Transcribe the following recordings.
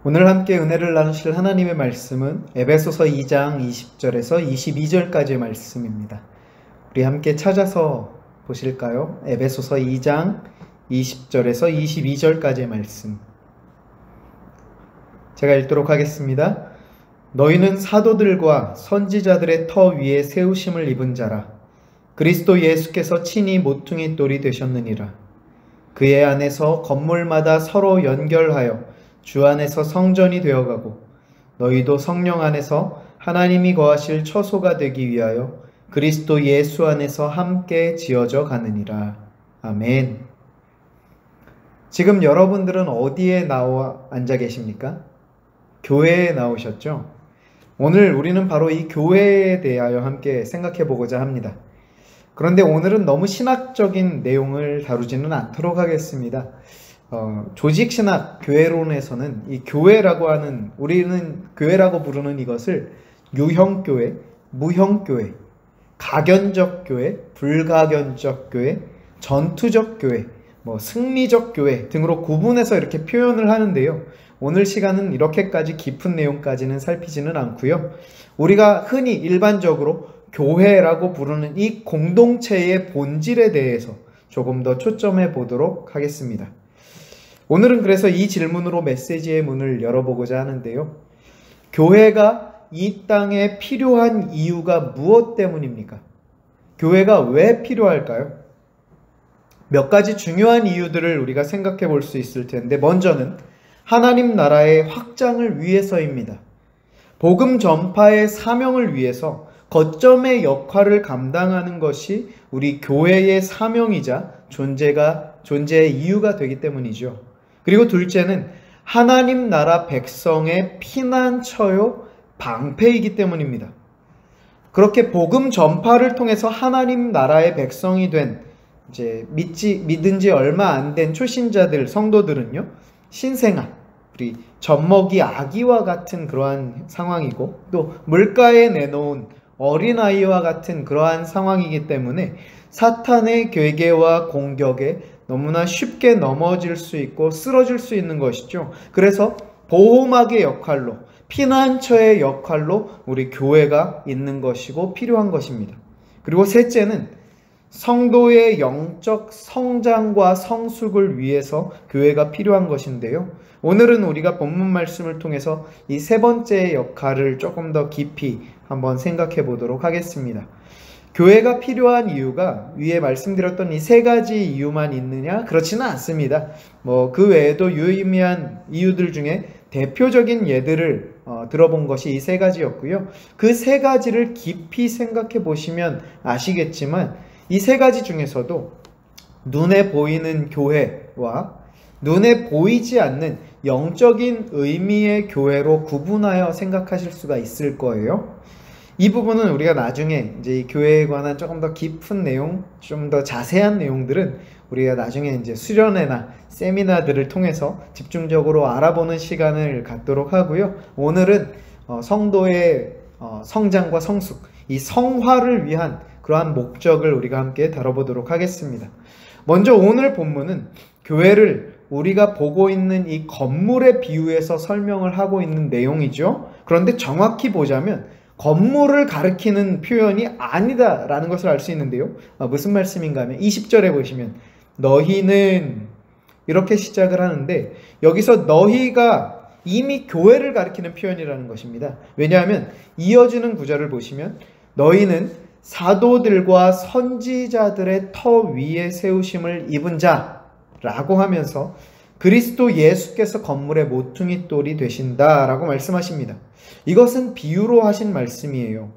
오늘 함께 은혜를 나누실 하나님의 말씀은 에베소서 2장 20절에서 22절까지의 말씀입니다. 우리 함께 찾아서 보실까요? 에베소서 2장 20절에서 22절까지의 말씀. 제가 읽도록 하겠습니다. 너희는 사도들과 선지자들의 터 위에 세우심을 입은 자라. 그리스도 예수께서 친히 모퉁이 돌이 되셨느니라. 그의 안에서 건물마다 서로 연결하여 주 안에서 성전이 되어가고 너희도 성령 안에서 하나님이 거하실 처소가 되기 위하여 그리스도 예수 안에서 함께 지어져 가느니라. 아멘. 지금 여러분들은 어디에 나와 앉아 계십니까? 교회에 나오셨죠? 오늘 우리는 바로 이 교회에 대하여 함께 생각해 보고자 합니다. 그런데 오늘은 너무 신학적인 내용을 다루지는 않도록 하겠습니다. 조직신학 교회론에서는 이 교회라고 하는, 우리는 교회라고 부르는 이것을 유형교회, 무형교회, 가견적 교회, 불가견적 교회, 전투적 교회, 승리적 교회 등으로 구분해서 이렇게 표현을 하는데요. 오늘 시간은 이렇게까지 깊은 내용까지는 살피지는 않고요. 우리가 흔히 일반적으로 교회라고 부르는 이 공동체의 본질에 대해서 조금 더 초점해 보도록 하겠습니다. 오늘은 그래서 이 질문으로 메시지의 문을 열어보고자 하는데요. 교회가 이 땅에 필요한 이유가 무엇 때문입니까? 교회가 왜 필요할까요? 몇 가지 중요한 이유들을 우리가 생각해 볼 수 있을 텐데, 먼저는 하나님 나라의 확장을 위해서입니다. 복음 전파의 사명을 위해서 거점의 역할을 감당하는 것이 우리 교회의 사명이자 존재의 이유가 되기 때문이죠. 그리고 둘째는 하나님 나라 백성의 피난처요 방패이기 때문입니다. 그렇게 복음 전파를 통해서 하나님 나라의 백성이 된 믿은 지 얼마 안 된 초신자들, 성도들은요, 신생아, 우리 젖먹이 아기와 같은 그러한 상황이고, 또 물가에 내놓은 어린아이와 같은 그러한 상황이기 때문에 사탄의 괴계와 공격에 너무나 쉽게 넘어질 수 있고 쓰러질 수 있는 것이죠. 그래서 보호막의 역할로, 피난처의 역할로 우리 교회가 있는 것이고 필요한 것입니다. 그리고 셋째는 성도의 영적 성장과 성숙을 위해서 교회가 필요한 것인데요. 오늘은 우리가 본문 말씀을 통해서 이 세 번째 역할을 조금 더 깊이 한번 생각해 보도록 하겠습니다. 교회가 필요한 이유가 위에 말씀드렸던 이 세 가지 이유만 있느냐? 그렇지는 않습니다. 그 외에도 유의미한 이유들 중에 대표적인 예들을 들어본 것이 이 세 가지였고요. 그 세 가지를 깊이 생각해 보시면 아시겠지만 이 세 가지 중에서도 눈에 보이는 교회와 눈에 보이지 않는 영적인 의미의 교회로 구분하여 생각하실 수가 있을 거예요. 이 부분은 우리가 나중에 이제 이 교회에 관한 조금 더 깊은 내용, 좀 더 자세한 내용들은 우리가 나중에 이제 수련회나 세미나들을 통해서 집중적으로 알아보는 시간을 갖도록 하고요. 오늘은 성도의 성장과 성숙, 이 성화를 위한 그러한 목적을 우리가 함께 다뤄보도록 하겠습니다. 먼저 오늘 본문은 교회를 우리가 보고 있는 이 건물에 비유해서 설명을 하고 있는 내용이죠. 그런데 정확히 보자면 건물을 가리키는 표현이 아니다라는 것을 알 수 있는데요. 무슨 말씀인가 하면 20절에 보시면 너희는 이렇게 시작을 하는데, 여기서 너희가 이미 교회를 가리키는 표현이라는 것입니다. 왜냐하면 이어지는 구절을 보시면 너희는 사도들과 선지자들의 터 위에 세우심을 입은 자라고 하면서 그리스도 예수께서 건물의 모퉁이 돌이 되신다라고 말씀하십니다. 이것은 비유로 하신 말씀이에요.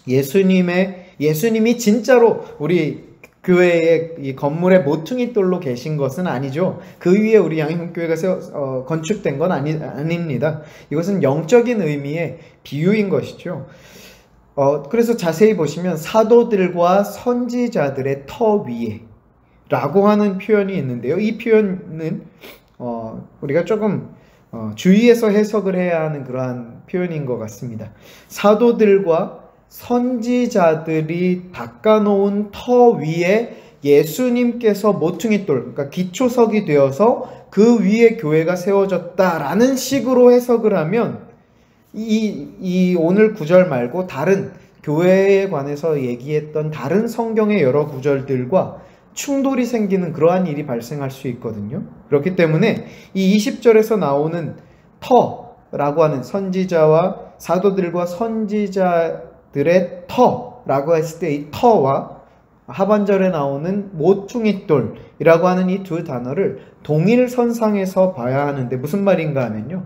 예수님이 진짜로 우리 교회의 이 건물의 모퉁이 돌로 계신 것은 아니죠. 그 위에 우리 양희문교회가 건축된 건 아닙니다. 이것은 영적인 의미의 비유인 것이죠. 그래서 자세히 보시면 사도들과 선지자들의 터 위에 라고 하는 표현이 있는데요. 이 표현은 우리가 조금 주의해서 해석을 해야 하는 그러한 표현인 것 같습니다. 사도들과 선지자들이 닦아놓은 터 위에 예수님께서 모퉁이돌, 그러니까 기초석이 되어서 그 위에 교회가 세워졌다라는 식으로 해석을 하면 이 오늘 구절 말고 다른 교회에 관해서 얘기했던 다른 성경의 여러 구절들과 충돌이 생기는 그러한 일이 발생할 수 있거든요. 그렇기 때문에 이 20절에서 나오는 터라고 하는 선지자와 사도들과 선지자들의 터라고 했을 때 이 터와 하반절에 나오는 모퉁이돌이라고 하는 이 두 단어를 동일선상에서 봐야 하는데 무슨 말인가 하면요.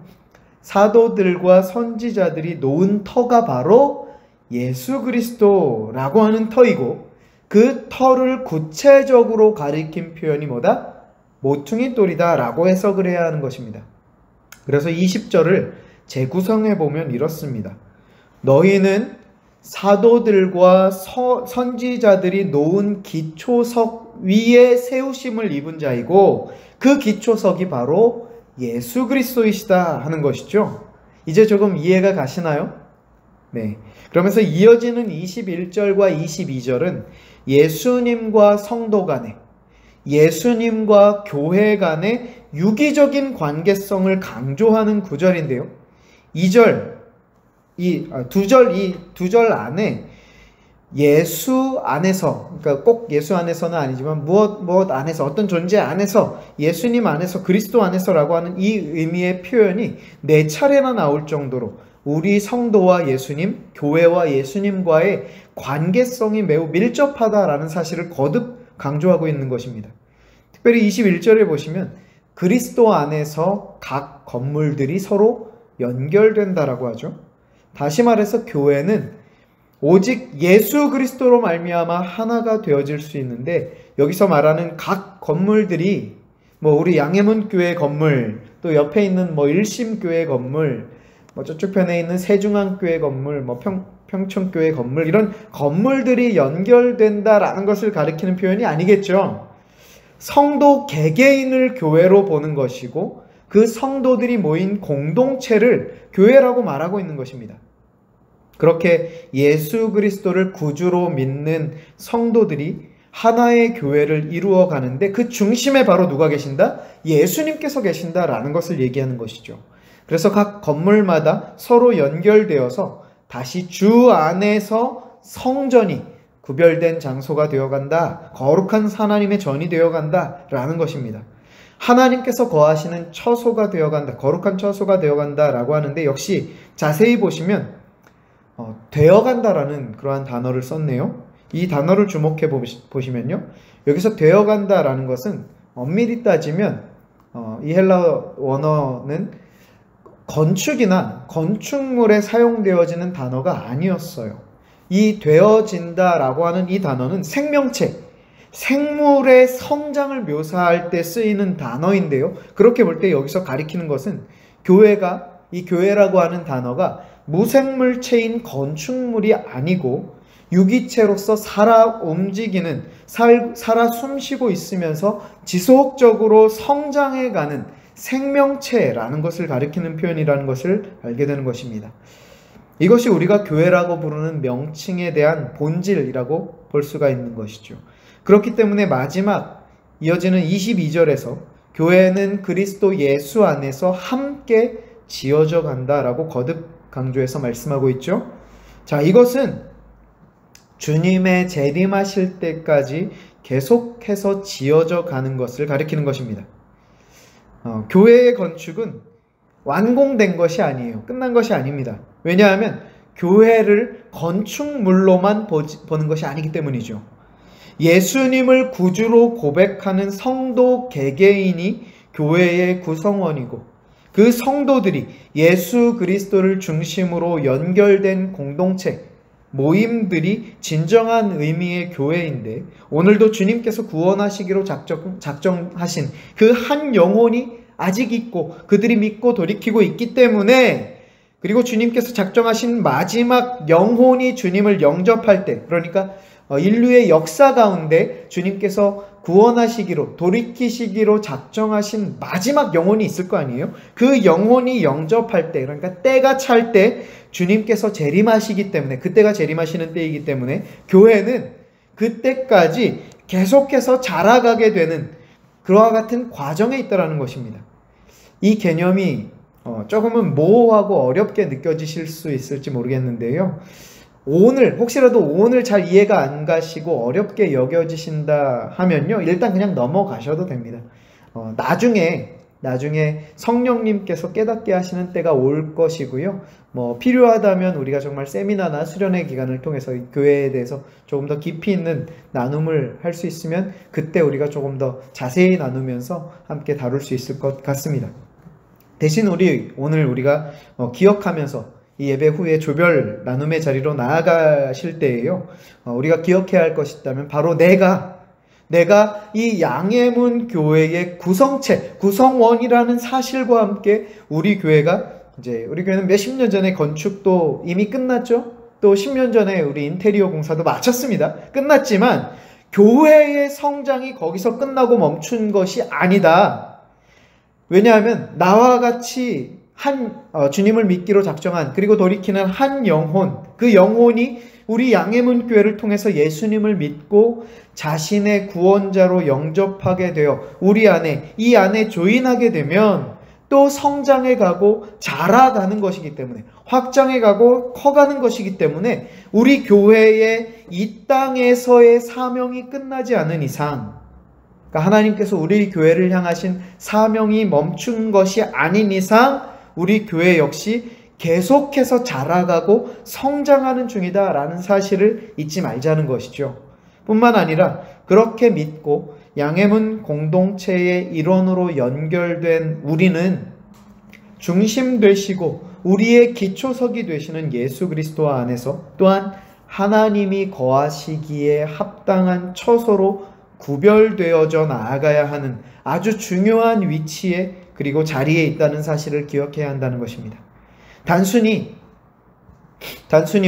사도들과 선지자들이 놓은 터가 바로 예수 그리스도라고 하는 터이고 그 터를 구체적으로 가리킨 표현이 뭐다? 모퉁이돌이다 라고 해석을 해야 하는 것입니다. 그래서 20절을 재구성해 보면 이렇습니다. 너희는 사도들과 선지자들이 놓은 기초석 위에 세우심을 입은 자이고 그 기초석이 바로 예수 그리스도이시다 하는 것이죠. 이제 조금 이해가 가시나요? 네. 그러면서 이어지는 21절과 22절은 예수님과 성도 간에, 예수님과 교회 간의 유기적인 관계성을 강조하는 구절인데요. 2절, 두 절 안에 예수 안에서, 그러니까 꼭 예수 안에서는 아니지만 무엇 안에서, 어떤 존재 안에서, 예수님 안에서, 그리스도 안에서라고 하는 이 의미의 표현이 4차례나 나올 정도로 우리 성도와 예수님, 교회와 예수님과의 관계성이 매우 밀접하다라는 사실을 거듭 강조하고 있는 것입니다. 특별히 21절에 보시면 그리스도 안에서 각 건물들이 서로 연결된다라고 하죠. 다시 말해서 교회는 오직 예수 그리스도로 말미암아 하나가 되어질 수 있는데 여기서 말하는 각 건물들이 우리 양해문 교회 건물, 또 옆에 있는 일심교회 건물, 저쪽 편에 있는 세중앙교회 건물, 평촌교회 건물, 이런 건물들이 연결된다라는 것을 가리키는 표현이 아니겠죠. 성도 개개인을 교회로 보는 것이고 그 성도들이 모인 공동체를 교회라고 말하고 있는 것입니다. 그렇게 예수 그리스도를 구주로 믿는 성도들이 하나의 교회를 이루어 가는데 그 중심에 바로 누가 계신다? 예수님께서 계신다라는 것을 얘기하는 것이죠. 그래서 각 건물마다 서로 연결되어서 다시 주 안에서 성전이 구별된 장소가 되어간다. 거룩한 하나님의 전이 되어간다 라는 것입니다. 하나님께서 거하시는 처소가 되어간다. 거룩한 처소가 되어간다 라고 하는데 역시 자세히 보시면 되어간다라는 그러한 단어를 썼네요. 이 단어를 주목해 보시면요. 여기서 되어간다라는 것은 엄밀히 따지면 이 헬라어 원어는 건축이나 건축물에 사용되어지는 단어가 아니었어요. 이 되어진다라고 하는 이 단어는 생명체, 생물의 성장을 묘사할 때 쓰이는 단어인데요. 그렇게 볼 때 여기서 가리키는 것은 이 교회라고 하는 단어가 무생물체인 건축물이 아니고 유기체로서 살아 움직이는, 살아 숨쉬고 있으면서 지속적으로 성장해가는 생명체라는 것을 가리키는 표현이라는 것을 알게 되는 것입니다. 이것이 우리가 교회라고 부르는 명칭에 대한 본질이라고 볼 수가 있는 것이죠. 그렇기 때문에 마지막 이어지는 22절에서 교회는 그리스도 예수 안에서 함께 지어져 간다라고 거듭 강조해서 말씀하고 있죠. 자, 이것은 주님의 재림하실 때까지 계속해서 지어져 가는 것을 가리키는 것입니다. 교회의 건축은 완공된 것이 아니에요. 끝난 것이 아닙니다. 왜냐하면 교회를 건축물로만 보는 것이 아니기 때문이죠. 예수님을 구주로 고백하는 성도 개개인이 교회의 구성원이고 그 성도들이 예수 그리스도를 중심으로 연결된 공동체, 모임들이 진정한 의미의 교회인데 오늘도 주님께서 구원하시기로 작정하신 그 한 영혼이 아직 있고 그들이 믿고 돌이키고 있기 때문에, 그리고 주님께서 작정하신 마지막 영혼이 주님을 영접할 때, 그러니까 인류의 역사 가운데 주님께서 구원하시기로 돌이키시기로 작정하신 마지막 영혼이 있을 거 아니에요? 그 영혼이 영접할 때, 그러니까 때가 찰 때 주님께서 재림하시기 때문에, 그때가 재림하시는 때이기 때문에 교회는 그때까지 계속해서 자라가게 되는 그와 같은 과정에 있다라는 것입니다. 이 개념이 조금은 모호하고 어렵게 느껴지실 수 있을지 모르겠는데요. 혹시라도 오늘 잘 이해가 안 가시고 어렵게 여겨지신다 하면요, 일단 그냥 넘어가셔도 됩니다. 나중에 성령님께서 깨닫게 하시는 때가 올 것이고요. 필요하다면 우리가 정말 세미나나 수련회 기간을 통해서 교회에 대해서 조금 더 깊이 있는 나눔을 할 수 있으면 그때 우리가 조금 더 자세히 나누면서 함께 다룰 수 있을 것 같습니다. 대신 오늘 우리가 기억하면서 이 예배 후에 조별 나눔의 자리로 나아가실 때에요, 우리가 기억해야 할 것이 있다면 바로 내가 이 양해문 교회의 구성원이라는 사실과 함께 우리 교회는 몇십 년 전에 건축도 이미 끝났죠. 또 10년 전에 우리 인테리어 공사도 마쳤습니다. 끝났지만 교회의 성장이 거기서 끝나고 멈춘 것이 아니다. 왜냐하면 나와 같이 주님을 믿기로 작정한, 그리고 돌이키는 한 영혼, 그 영혼이 우리 양해문 교회를 통해서 예수님을 믿고 자신의 구원자로 영접하게 되어 이 안에 조인하게 되면 또 성장해 가고 자라가는 것이기 때문에, 확장해 가고 커가는 것이기 때문에 우리 교회의 이 땅에서의 사명이 끝나지 않은 이상, 그러니까 하나님께서 우리 교회를 향하신 사명이 멈춘 것이 아닌 이상 우리 교회 역시 계속해서 자라가고 성장하는 중이다라는 사실을 잊지 말자는 것이죠. 뿐만 아니라 그렇게 믿고 양해문 공동체의 일원으로 연결된 우리는 중심 되시고 우리의 기초석이 되시는 예수 그리스도 안에서 또한 하나님이 거하시기에 합당한 처소로 구별되어져 나아가야 하는 아주 중요한 위치에 그리고 자리에 있다는 사실을 기억해야 한다는 것입니다. 단순히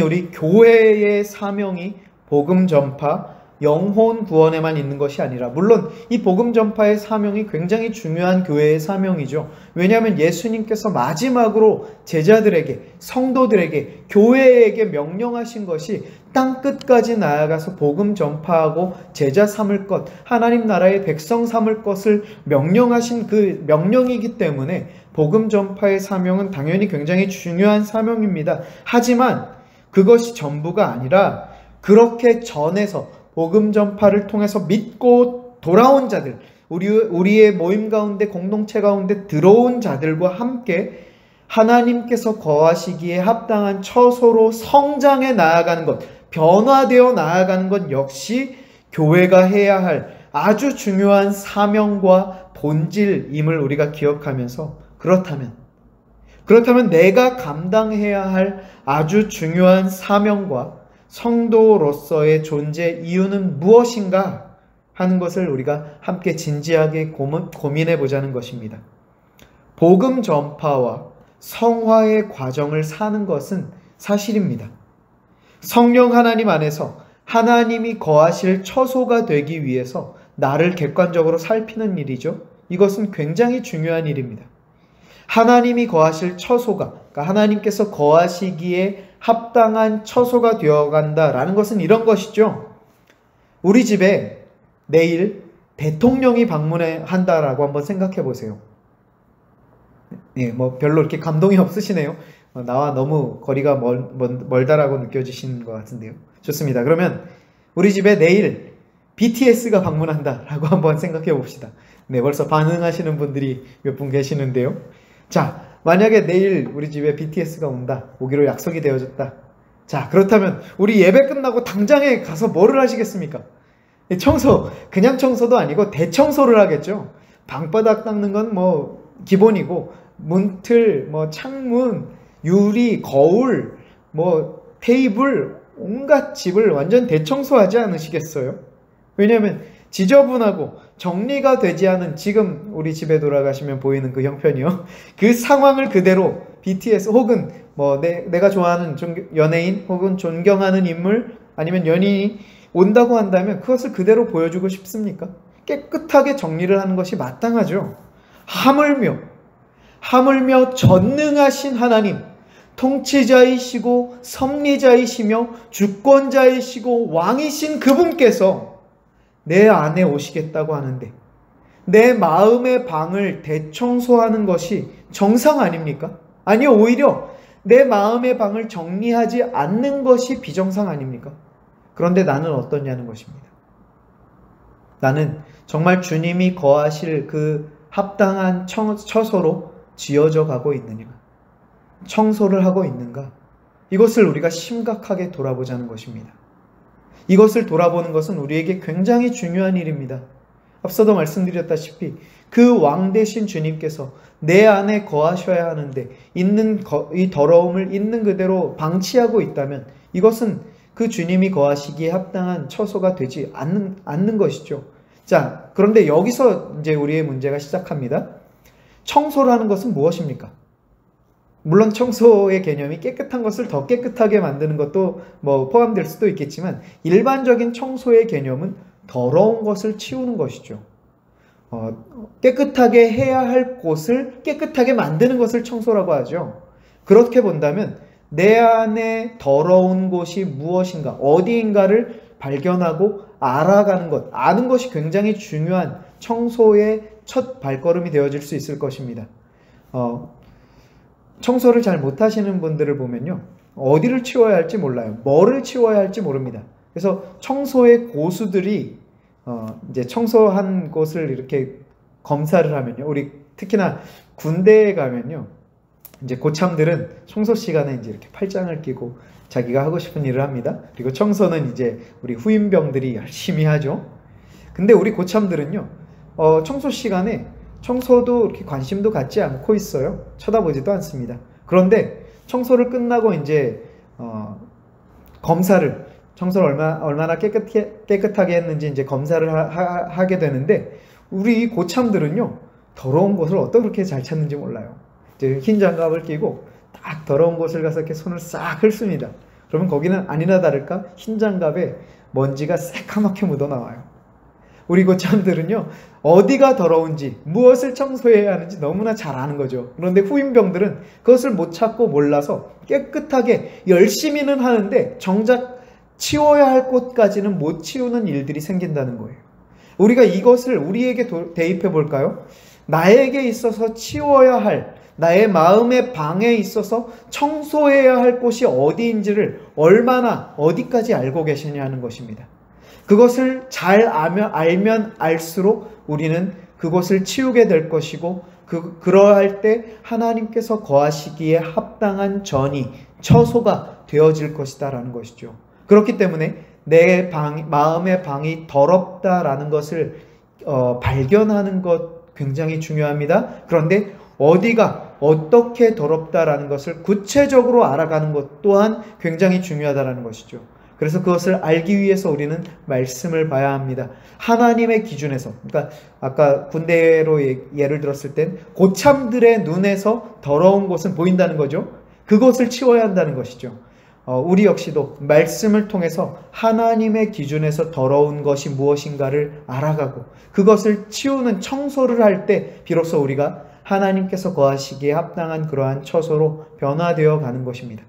우리 교회의 사명이 복음 전파, 영혼 구원에만 있는 것이 아니라, 물론 이 복음 전파의 사명이 굉장히 중요한 교회의 사명이죠. 왜냐하면 예수님께서 마지막으로 제자들에게, 성도들에게, 교회에게 명령하신 것이 땅 끝까지 나아가서 복음 전파하고 제자 삼을 것, 하나님 나라의 백성 삼을 것을 명령하신 그 명령이기 때문에 복음 전파의 사명은 당연히 굉장히 중요한 사명입니다. 하지만 그것이 전부가 아니라 그렇게 전해서 복음 전파를 통해서 믿고 돌아온 자들, 우리의 모임 가운데, 공동체 가운데 들어온 자들과 함께 하나님께서 거하시기에 합당한 처소로 성장해 나아가는 것, 변화되어 나아가는 것 역시 교회가 해야 할 아주 중요한 사명과 본질임을 우리가 기억하면서, 그렇다면 내가 감당해야 할 아주 중요한 사명과 성도로서의 존재 이유는 무엇인가 하는 것을 우리가 함께 진지하게 고민해 보자는 것입니다. 복음 전파와 성화의 과정을 사는 것은 사실입니다. 성령 하나님 안에서 하나님이 거하실 처소가 되기 위해서 나를 객관적으로 살피는 일이죠. 이것은 굉장히 중요한 일입니다. 하나님이 거하실 처소가, 그러니까 하나님께서 거하시기에 합당한 처소가 되어간다라는 것은 이런 것이죠. 우리 집에 내일 대통령이 방문한다라고 한번 생각해 보세요. 별로 이렇게 감동이 없으시네요. 나와 너무 거리가 멀다라고 느껴지시는 것 같은데요. 좋습니다. 그러면 우리 집에 내일 BTS가 방문한다라고 한번 생각해 봅시다. 벌써 반응하시는 분들이 몇 분 계시는데요. 자, 만약에 내일 우리 집에 BTS가 오기로 약속이 되어졌다. 자, 그렇다면 우리 예배 끝나고 당장에 가서 뭐를 하시겠습니까? 그냥 청소도 아니고 대청소를 하겠죠. 방바닥 닦는 건 기본이고, 문틀, 창문, 유리, 거울, 테이블, 온갖 집을 완전 대청소하지 않으시겠어요? 왜냐하면 지저분하고 정리가 되지 않은, 지금 우리 집에 돌아가시면 보이는 그 형편이요, 그 상황을 그대로 BTS 혹은 내가 좋아하는 연예인 혹은 존경하는 인물 아니면 연인이 온다고 한다면 그것을 그대로 보여주고 싶습니까? 깨끗하게 정리를 하는 것이 마땅하죠. 하물며 전능하신 하나님, 통치자이시고 섭리자이시며 주권자이시고 왕이신 그분께서 내 안에 오시겠다고 하는데 내 마음의 방을 대청소하는 것이 정상 아닙니까? 아니요, 오히려 내 마음의 방을 정리하지 않는 것이 비정상 아닙니까? 그런데 나는 어떠냐는 것입니다. 나는 정말 주님이 거하실 그 합당한 처소로 지어져 가고 있느냐, 청소를 하고 있는가, 이것을 우리가 심각하게 돌아보자는 것입니다. 이것을 돌아보는 것은 우리에게 굉장히 중요한 일입니다. 앞서도 말씀드렸다시피 그 왕 되신 주님께서 내 안에 거하셔야 하는데 이 더러움을 있는 그대로 방치하고 있다면 이것은 그 주님이 거하시기에 합당한 처소가 되지 않는 것이죠. 자, 그런데 여기서 이제 우리의 문제가 시작합니다. 청소라는 것은 무엇입니까? 물론 청소의 개념이 깨끗한 것을 더 깨끗하게 만드는 것도 포함될 수도 있겠지만 일반적인 청소의 개념은 더러운 것을 치우는 것이죠. 깨끗하게 해야 할 곳을 깨끗하게 만드는 것을 청소라고 하죠. 그렇게 본다면 내 안에 더러운 곳이 무엇인가, 어디인가를 발견하고 알아가는 것, 아는 것이 굉장히 중요한 청소의 첫 발걸음이 되어질 수 있을 것입니다. 청소를 잘 못하시는 분들을 보면요, 어디를 치워야 할지 몰라요. 뭐를 치워야 할지 모릅니다. 그래서 청소의 고수들이 이제 청소한 곳을 이렇게 검사를 하면요, 우리 특히나 군대에 가면요, 이제 고참들은 청소 시간에 이제 이렇게 팔짱을 끼고 자기가 하고 싶은 일을 합니다. 그리고 청소는 이제 우리 후임병들이 열심히 하죠. 근데 우리 고참들은요, 청소 시간에 청소도 이렇게 관심도 갖지 않고 있어요. 쳐다보지도 않습니다. 그런데 청소를 끝나고 이제 청소를 얼마나 깨끗하게 했는지 이제 검사를 하게 되는데, 우리 고참들은요, 더러운 곳을 어떻게 그렇게 잘 찾는지 몰라요. 이제 흰 장갑을 끼고 딱 더러운 곳을 가서 이렇게 손을 싹 훑습니다. 그러면 거기는 아니나 다를까 흰 장갑에 먼지가 새카맣게 묻어 나와요. 우리 고참들은요, 어디가 더러운지, 무엇을 청소해야 하는지 너무나 잘 아는 거죠. 그런데 후임병들은 그것을 못 찾고 몰라서 깨끗하게 열심히는 하는데 정작 치워야 할 곳까지는 못 치우는 일들이 생긴다는 거예요. 우리가 이것을 우리에게 대입해 볼까요? 나에게 있어서 치워야 할, 나의 마음의 방에 있어서 청소해야 할 곳이 어디인지를 얼마나 어디까지 알고 계시냐는 것입니다. 그것을 잘 알면 알수록 우리는 그것을 치우게 될 것이고, 그러할 때 하나님께서 거하시기에 합당한 전이, 처소가 되어질 것이다라는 것이죠. 그렇기 때문에 내 마음의 방이 더럽다라는 것을 발견하는 것 굉장히 중요합니다. 그런데 어디가 어떻게 더럽다라는 것을 구체적으로 알아가는 것 또한 굉장히 중요하다라는 것이죠. 그래서 그것을 알기 위해서 우리는 말씀을 봐야 합니다. 하나님의 기준에서, 그러니까 아까 군대로 예를 들었을 땐 고참들의 눈에서 더러운 곳은 보인다는 거죠. 그것을 치워야 한다는 것이죠. 우리 역시도 말씀을 통해서 하나님의 기준에서 더러운 것이 무엇인가를 알아가고 그것을 치우는 청소를 할 때 비로소 우리가 하나님께서 거하시기에 합당한 그러한 처소로 변화되어 가는 것입니다.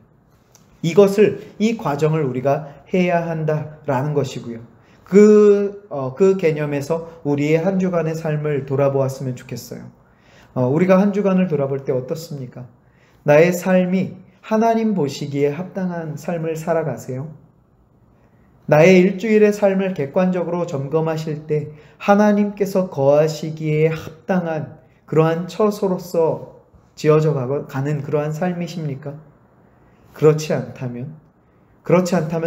이 과정을 우리가 해야 한다라는 것이고요. 그 개념에서 우리의 한 주간의 삶을 돌아보았으면 좋겠어요. 우리가 한 주간을 돌아볼 때 어떻습니까? 나의 삶이 하나님 보시기에 합당한 삶을 살아가세요? 나의 일주일의 삶을 객관적으로 점검하실 때 하나님께서 거하시기에 합당한 그러한 처소로서 지어져 가는 그러한 삶이십니까? 그렇지 않다면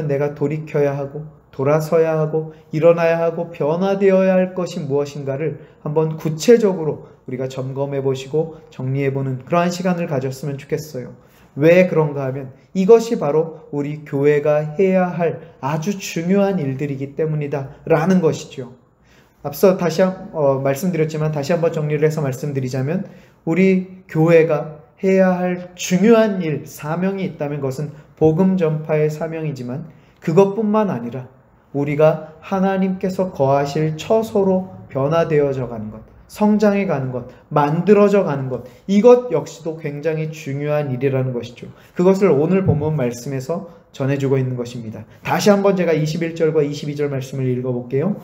내가 돌이켜야 하고 돌아서야 하고 일어나야 하고 변화되어야 할 것이 무엇인가를 한번 구체적으로 우리가 점검해 보시고 정리해 보는 그러한 시간을 가졌으면 좋겠어요. 왜 그런가 하면 이것이 바로 우리 교회가 해야 할 아주 중요한 일들이기 때문이다 라는 것이죠. 앞서 말씀드렸지만 다시 한번 정리를 해서 말씀드리자면, 우리 교회가 해야 할 중요한 일, 사명이 있다면 그것은 복음 전파의 사명이지만, 그것뿐만 아니라 우리가 하나님께서 거하실 처소로 변화되어져 가는 것, 성장해 가는 것, 만들어져 가는 것, 이것 역시도 굉장히 중요한 일이라는 것이죠. 그것을 오늘 본문 말씀에서 전해주고 있는 것입니다. 다시 한번 제가 21절과 22절 말씀을 읽어볼게요.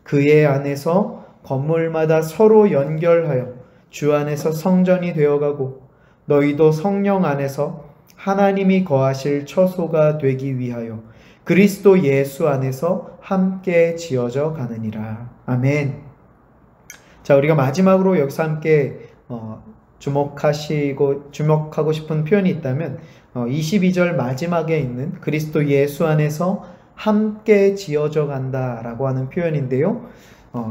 그의 안에서 건물마다 서로 연결하여 주 안에서 성전이 되어가고 너희도 성령 안에서 하나님이 거하실 처소가 되기 위하여 그리스도 예수 안에서 함께 지어져 가느니라. 아멘. 자, 우리가 마지막으로 여기서 함께 주목하고 싶은 표현이 있다면 22절 마지막에 있는 그리스도 예수 안에서 함께 지어져 간다라고 하는 표현인데요.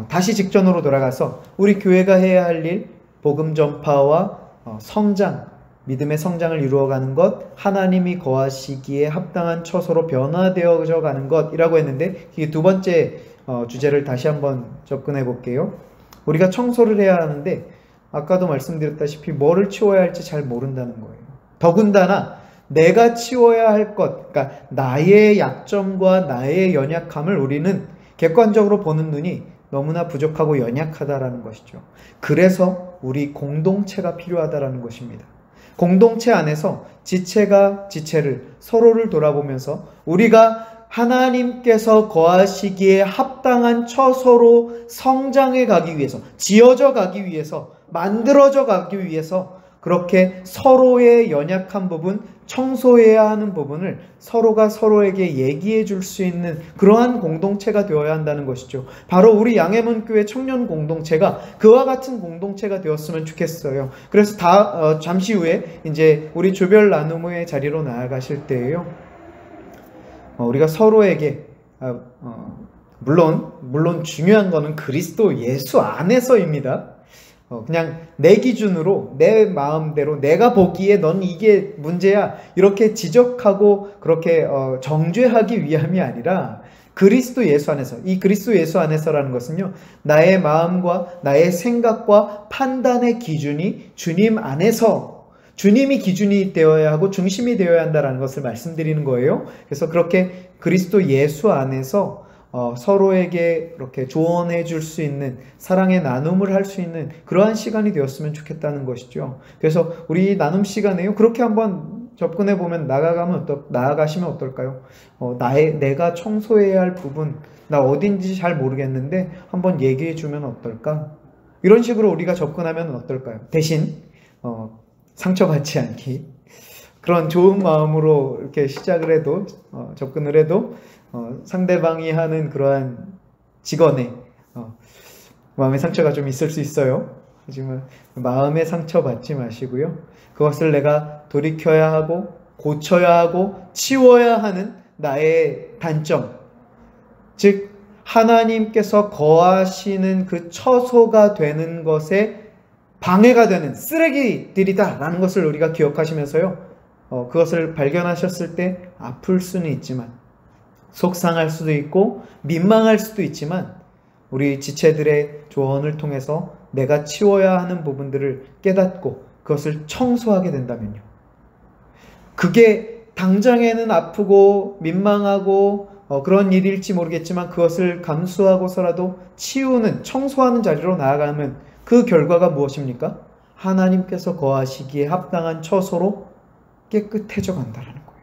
다시 직전으로 돌아가서 우리 교회가 해야 할 일, 복음 전파와 성장, 믿음의 성장을 이루어가는 것, 하나님이 거하시기에 합당한 처소로 변화되어져 가는 것이라고 했는데, 이게 두 번째 주제를 다시 한번 접근해 볼게요. 우리가 청소를 해야 하는데 아까도 말씀드렸다시피 뭐를 치워야 할지 잘 모른다는 거예요. 더군다나 내가 치워야 할 것, 그러니까 나의 약점과 나의 연약함을 우리는 객관적으로 보는 눈이 너무나 부족하고 연약하다라는 것이죠. 그래서 우리 공동체가 필요하다라는 것입니다. 공동체 안에서 지체가 지체를, 서로를 돌아보면서 우리가 하나님께서 거하시기에 합당한 처소로 성장해 가기 위해서, 지어져 가기 위해서, 만들어져 가기 위해서 그렇게 서로의 연약한 부분, 청소해야 하는 부분을 서로가 서로에게 얘기해 줄 수 있는 그러한 공동체가 되어야 한다는 것이죠. 바로 우리 양해문교회 청년 공동체가 그와 같은 공동체가 되었으면 좋겠어요. 그래서 잠시 후에 이제 우리 조별 나눔의 자리로 나아가실 때에요. 우리가 서로에게 물론 중요한 거는 그리스도 예수 안에서입니다. 그냥 내 기준으로 내 마음대로 내가 보기에 넌 이게 문제야 이렇게 지적하고 그렇게 정죄하기 위함이 아니라 그리스도 예수 안에서, 이 그리스도 예수 안에서라는 것은요, 나의 마음과 나의 생각과 판단의 기준이 주님 안에서, 주님이 기준이 되어야 하고 중심이 되어야 한다는 것을 말씀드리는 거예요. 그래서 그렇게 그리스도 예수 안에서 서로에게 이렇게 조언해 줄 수 있는, 사랑의 나눔을 할 수 있는 그러한 시간이 되었으면 좋겠다는 것이죠. 그래서 우리 나눔 시간에요, 그렇게 한번 접근해 보면 나아가시면 어떨까요? 내가 청소해야 할 부분, 나 어딘지 잘 모르겠는데 한번 얘기해 주면 어떨까? 이런 식으로 우리가 접근하면 어떨까요? 대신 상처받지 않기, 그런 좋은 마음으로 이렇게 시작을 해도, 접근을 해도 상대방이 하는 그러한 직원의 마음의 상처가 좀 있을 수 있어요. 하지만 마음의 상처 받지 마시고요, 그것을 내가 돌이켜야 하고 고쳐야 하고 치워야 하는 나의 단점, 즉 하나님께서 거하시는 그 처소가 되는 것에 방해가 되는 쓰레기들이다 라는 것을 우리가 기억하시면서요, 그것을 발견하셨을 때 아플 수는 있지만, 속상할 수도 있고 민망할 수도 있지만, 우리 지체들의 조언을 통해서 내가 치워야 하는 부분들을 깨닫고 그것을 청소하게 된다면요, 그게 당장에는 아프고 민망하고 그런 일일지 모르겠지만 그것을 감수하고서라도 치우는, 청소하는 자리로 나아가면 그 결과가 무엇입니까? 하나님께서 거하시기에 합당한 처소로 깨끗해져 간다는 거예요.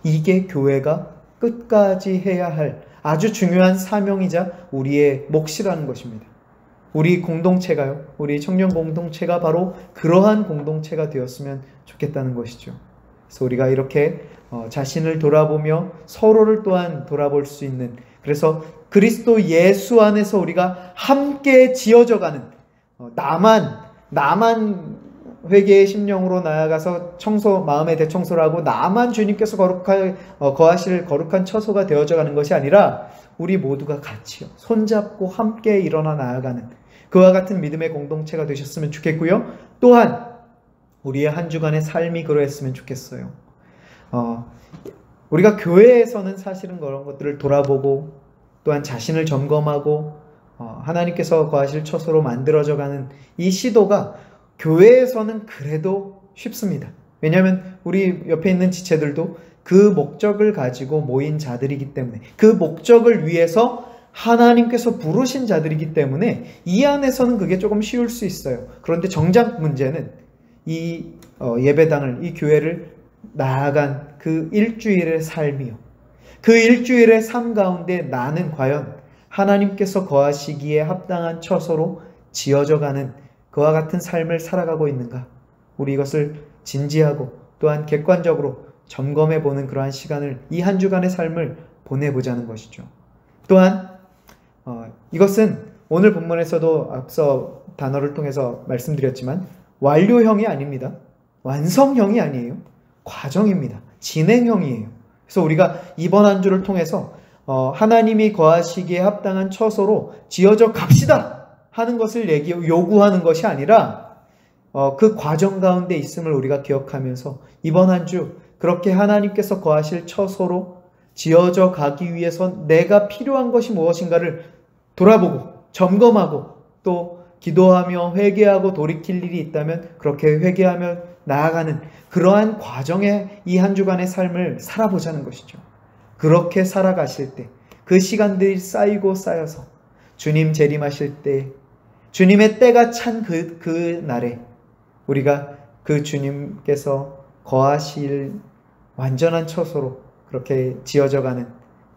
이게 교회가 끝까지 해야 할 아주 중요한 사명이자 우리의 몫이라는 것입니다. 우리 공동체가요, 우리 청년 공동체가 바로 그러한 공동체가 되었으면 좋겠다는 것이죠. 그래서 우리가 이렇게 자신을 돌아보며 서로를 또한 돌아볼 수 있는, 그래서 그리스도 예수 안에서 우리가 함께 지어져가는, 나만 회개의 심령으로 나아가서 마음의 대청소를 하고 나만 주님께서 거하실 거룩한 처소가 되어져 가는 것이 아니라 우리 모두가 같이요, 손잡고 함께 일어나 나아가는 그와 같은 믿음의 공동체가 되셨으면 좋겠고요. 또한 우리의 한 주간의 삶이 그러했으면 좋겠어요. 우리가 교회에서는 사실은 그런 것들을 돌아보고 또한 자신을 점검하고 하나님께서 거하실 처소로 만들어져 가는 이 시도가 교회에서는 그래도 쉽습니다. 왜냐하면 우리 옆에 있는 지체들도 그 목적을 가지고 모인 자들이기 때문에, 그 목적을 위해서 하나님께서 부르신 자들이기 때문에 이 안에서는 그게 조금 쉬울 수 있어요. 그런데 정작 문제는 이 예배당을, 이 교회를 나아간 그 일주일의 삶이요, 그 일주일의 삶 가운데 나는 과연 하나님께서 거하시기에 합당한 처소로 지어져가는 그와 같은 삶을 살아가고 있는가? 우리 이것을 진지하고 또한 객관적으로 점검해보는 그러한 시간을 이 한 주간의 삶을 보내보자는 것이죠. 또한 이것은 오늘 본문에서도 앞서 단어를 통해서 말씀드렸지만 완료형이 아닙니다. 완성형이 아니에요. 과정입니다. 진행형이에요. 그래서 우리가 이번 한 주를 통해서 하나님이 거하시기에 합당한 처소로 지어져 갑시다 하는 것을 요구하는 것이 아니라 그 과정 가운데 있음을 우리가 기억하면서 이번 한 주 그렇게 하나님께서 거하실 처소로 지어져 가기 위해서 내가 필요한 것이 무엇인가를 돌아보고 점검하고 또 기도하며 회개하고 돌이킬 일이 있다면 그렇게 회개하며 나아가는 그러한 과정의 이 한 주간의 삶을 살아보자는 것이죠. 그렇게 살아가실 때 그 시간들이 쌓이고 쌓여서 주님 재림하실 때 주님의 때가 찬 그 날에 우리가 그 주님께서 거하실 완전한 처소로 그렇게 지어져가는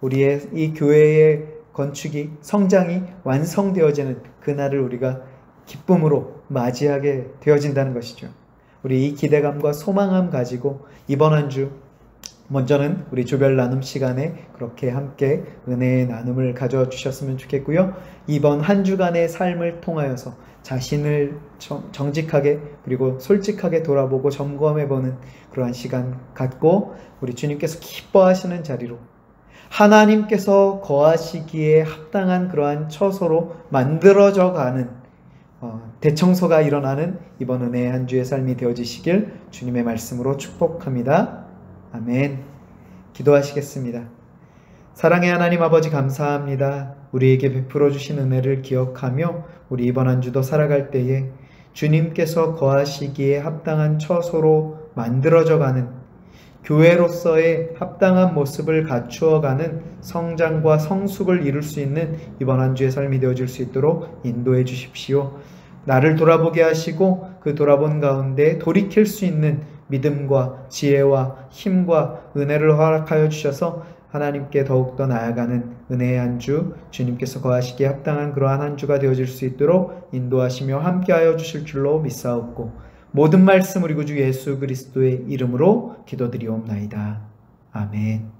우리의 이 교회의 건축이 성장이 완성되어지는 그날을 우리가 기쁨으로 맞이하게 되어진다는 것이죠. 우리 이 기대감과 소망함 가지고 이번 한 주 먼저는 우리 주별 나눔 시간에 그렇게 함께 은혜의 나눔을 가져주셨으면 좋겠고요. 이번 한 주간의 삶을 통하여서 자신을 정직하게 그리고 솔직하게 돌아보고 점검해보는 그러한 시간 갖고 우리 주님께서 기뻐하시는 자리로 하나님께서 거하시기에 합당한 그러한 처소로 만들어져 가는 대청소가 일어나는 이번 은혜의 한 주의 삶이 되어지시길 주님의 말씀으로 축복합니다. 아멘. 기도하시겠습니다. 사랑의 하나님 아버지 감사합니다. 우리에게 베풀어 주신 은혜를 기억하며 우리 이번 한 주도 살아갈 때에 주님께서 거하시기에 합당한 처소로 만들어져 가는 교회로서의 합당한 모습을 갖추어가는 성장과 성숙을 이룰 수 있는 이번 한 주의 삶이 되어질 수 있도록 인도해 주십시오. 나를 돌아보게 하시고 그 돌아본 가운데 돌이킬 수 있는 믿음과 지혜와 힘과 은혜를 허락하여 주셔서 하나님께 더욱더 나아가는 은혜의 한 주, 주님께서 거하시기에 합당한 그러한 한 주가 되어질 수 있도록 인도하시며 함께하여 주실 줄로 믿사옵고 모든 말씀 우리 구주 예수 그리스도의 이름으로 기도드리옵나이다. 아멘.